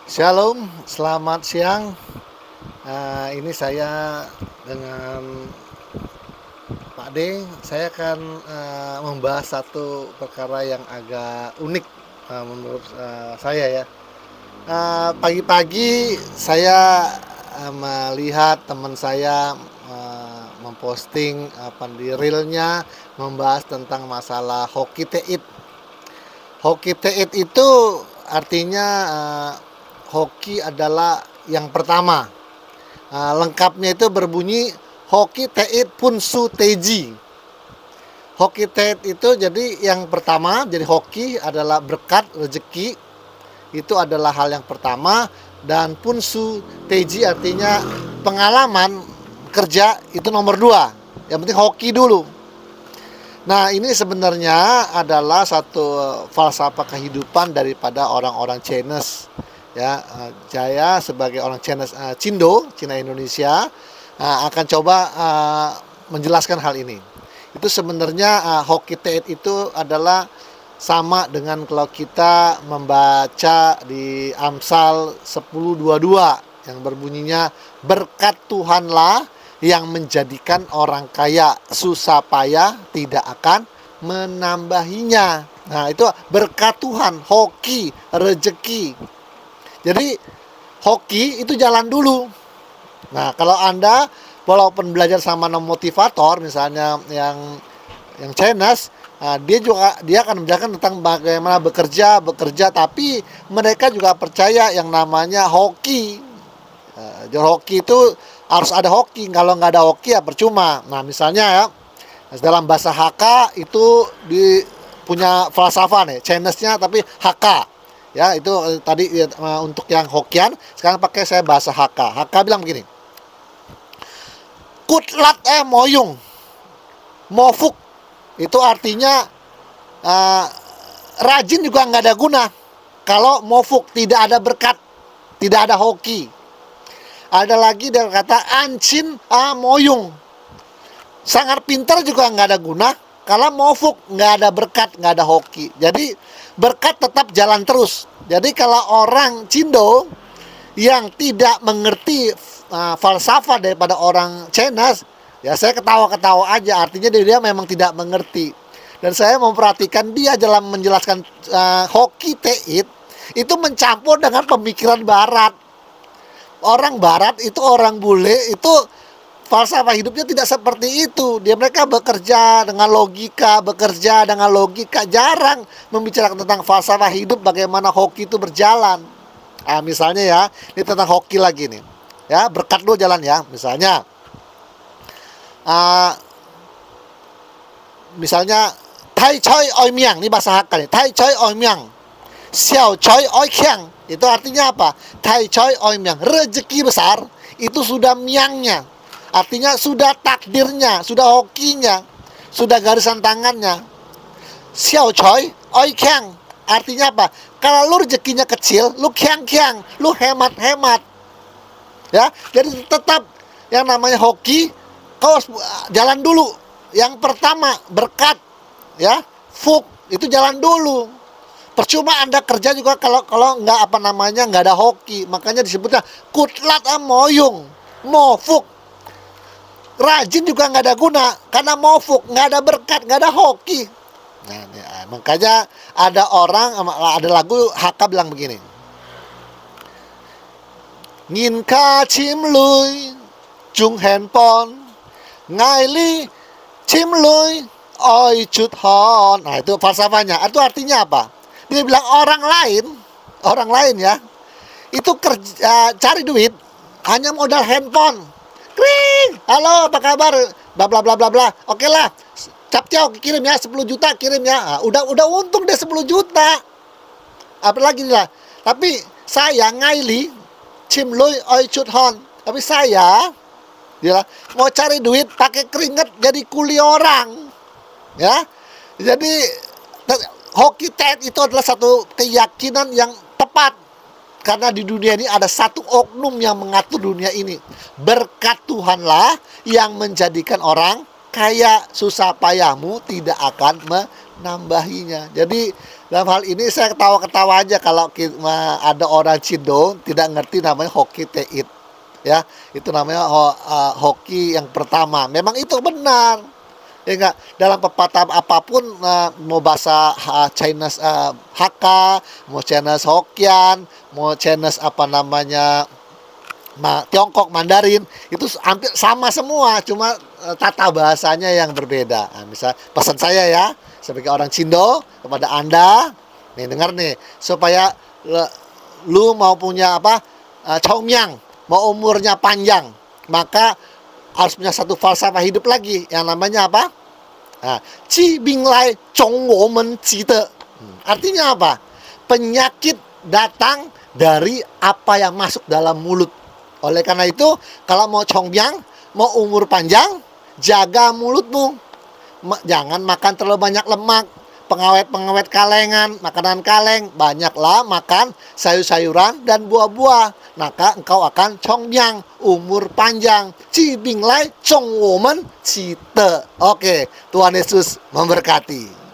Shalom, selamat siang. Ini saya dengan Pak D. Saya akan membahas satu perkara yang agak unik menurut saya ya. Pagi-pagi saya melihat teman saya memposting di reelnya membahas tentang masalah hoki teit. Hoki teit itu artinya hoki adalah yang pertama. Lengkapnya itu berbunyi hoki teit punsu teji. Hoki teit itu jadi yang pertama, jadi hoki adalah berkat, rezeki. Itu adalah hal yang pertama. Dan punsu teji artinya pengalaman kerja itu nomor 2. Yang penting hoki dulu. Nah, ini sebenarnya adalah satu falsafah kehidupan daripada orang-orang Chinese. Ya, saya sebagai orang Chinese, Cina Indonesia akan coba menjelaskan hal ini. Itu sebenarnya hoki teit itu adalah sama dengan kalau kita membaca di Amsal 10:22 yang berbunyinya berkat Tuhanlah yang menjadikan orang kaya, susah payah tidak akan menambahinya. Nah, itu berkat Tuhan, hoki, rezeki. Jadi hoki itu jalan dulu. Nah, kalau Anda walaupun belajar sama motivator misalnya yang Chinese, dia akan menjelaskan tentang bagaimana bekerja, tapi mereka juga percaya yang namanya hoki. Hoki itu harus ada hoki, kalau nggak ada hoki ya percuma. Nah, misalnya ya, dalam bahasa Hakka itu punya falsafah nih, Chinese-nya tapi Hakka. Ya, itu tadi untuk yang Hokian, sekarang pakai saya bahasa Hakka. Hakka bilang begini. Kutlat moyung. Mofuk. Itu artinya rajin juga nggak ada guna. Kalau mofuk, tidak ada berkat, tidak ada hoki. Ada lagi dari kata ancin moyung. Sangat pintar juga nggak ada guna. Kalau mofuk, nggak ada berkat, nggak ada hoki. Jadi berkat tetap jalan terus. Jadi kalau orang Cindo yang tidak mengerti falsafah daripada orang Chinese, ya saya ketawa-ketawa aja. Artinya dia memang tidak mengerti. Dan saya memperhatikan dia dalam menjelaskan hoki teit itu mencampur dengan pemikiran Barat. Orang Barat itu, orang bule itu falsafah hidupnya tidak seperti itu. Mereka bekerja dengan logika, jarang membicarakan tentang falsafah hidup, bagaimana hoki itu berjalan. Misalnya ya, ini tentang hoki lagi nih. Ya, berkat dulu jalan ya. Misalnya Tai Choi Oi Miang, ini bahasa Hakka nih. Tai Choi Oi Miang, Xiao Choi Oi Kiang. Itu artinya apa? Tai Choi Oi Miang, rezeki besar itu sudah miangnya. Artinya sudah takdirnya, sudah hokinya, sudah garisan tangannya. Xiao Choi Oi Kiang, artinya apa? Kalau lu rezekinya kecil, lu kiang-kiang, lu hemat-hemat. Ya, jadi tetap yang namanya hoki kau jalan dulu. Yang pertama berkat, ya, fuk itu jalan dulu. Percuma Anda kerja juga kalau nggak nggak ada hoki. Makanya disebutnya kutlat moyung, mofuk. Rajin juga nggak ada guna karena mofuk, nggak ada berkat, nggak ada hoki. Nah, makanya ada lagu Hakka bilang begini. Ngin ka chim lui chung handphone ngai li chim lui oi cut hon. Nah, itu falsafahnya. Itu artinya apa? Dia bilang orang lain ya, itu kerja cari duit hanya modal handphone. Kring, halo apa kabar? Bla bla bla bla bla. Oke lah, capcau kirim ya 10 juta kirim ya. Udah untung deh 10 juta. Apalagi lah. Tapi saya ngaili chim lui oi cut hon. Tapi saya dia mau cari duit pakai keringet jadi kuli orang. Ya. Jadi hoki teit itu adalah satu keyakinan yang tepat. Karena di dunia ini ada satu oknum yang mengatur dunia ini. Berkat Tuhanlah yang menjadikan orang kaya, susah payahmu tidak akan nambahinya. Jadi dalam hal ini saya ketawa-ketawa aja kalau ada orang Cindo tidak ngerti namanya hoki teit. Ya, itu namanya hoki yang pertama. Memang itu benar. Ya enggak, dalam pepatah apapun, mau bahasa Chinese, Hakka, mau Chinese Hokkien, mau Chinese apa namanya, Tiongkok Mandarin, itu hampir sama semua, cuma tata bahasanya yang berbeda. Nah, misal pesan saya ya sebagai orang Cindo kepada Anda, nih dengar nih, supaya lu mau punya apa, Chongmyang, mau umurnya panjang, maka harus punya satu falsafah hidup lagi yang namanya apa? Nah, Ci Bing Lai Chong Wo Men Ci Te. Artinya apa? Penyakit datang dari apa yang masuk dalam mulut. Oleh karena itu, kalau mau Chongmyang, mau umur panjang, jaga mulutmu. Jangan makan terlalu banyak lemak, pengawet-pengawet kalengan, makanan kaleng. Banyaklah makan sayur-sayuran dan buah-buah. Maka engkau akan Chongmyang, umur panjang. Ci Bing Lai Chong Wo Men Ci Te. Oke, Tuhan Yesus memberkati.